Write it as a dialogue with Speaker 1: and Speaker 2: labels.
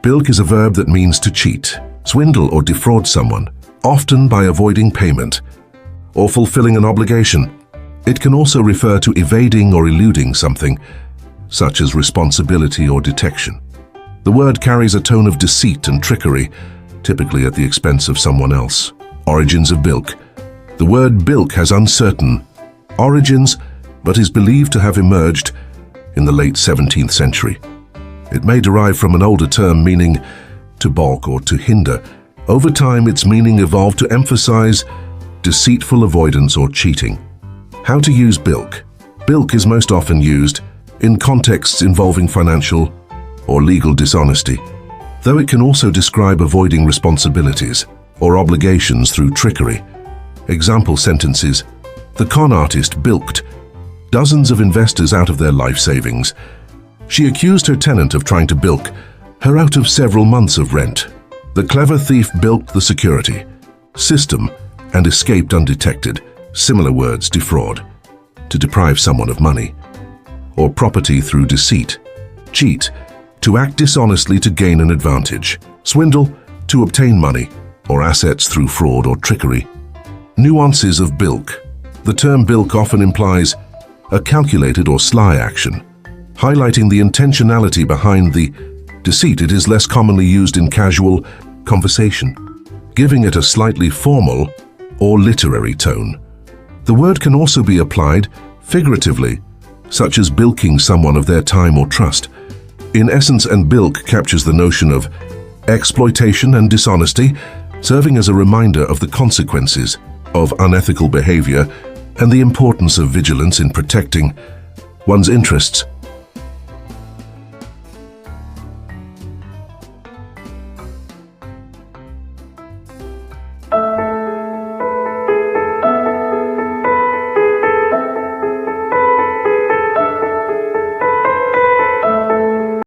Speaker 1: Bilk is a verb that means to cheat, swindle or defraud someone, often by avoiding payment or fulfilling an obligation. It can also refer to evading or eluding something, such as responsibility or detection. The word carries a tone of deceit and trickery, typically at the expense of someone else. Origins of bilk. The word bilk has uncertain origins, but is believed to have emerged in the late 17th century. It may derive from an older term meaning to balk or to hinder. Over time, its meaning evolved to emphasize deceitful avoidance or cheating. How to use bilk. Bilk is most often used in contexts involving financial or legal dishonesty, though it can also describe avoiding responsibilities or obligations through trickery. Example sentences: the con artist bilked dozens of investors out of their life savings. She accused her tenant of trying to bilk her out of several months of rent. The clever thief bilked the security system and escaped undetected. Similar words: defraud, to deprive someone of money, or property through deceit. Cheat, to act dishonestly to gain an advantage. Swindle, to obtain money or assets through fraud or trickery. Nuances of bilk. The term bilk often implies a calculated or sly action, highlighting the intentionality behind the deceit. It is less commonly used in casual conversation, giving it a slightly formal or literary tone. The word can also be applied figuratively, such as bilking someone of their time or trust. In essence, and bilk captures the notion of exploitation and dishonesty, serving as a reminder of the consequences of unethical behavior and the importance of vigilance in protecting one's interests.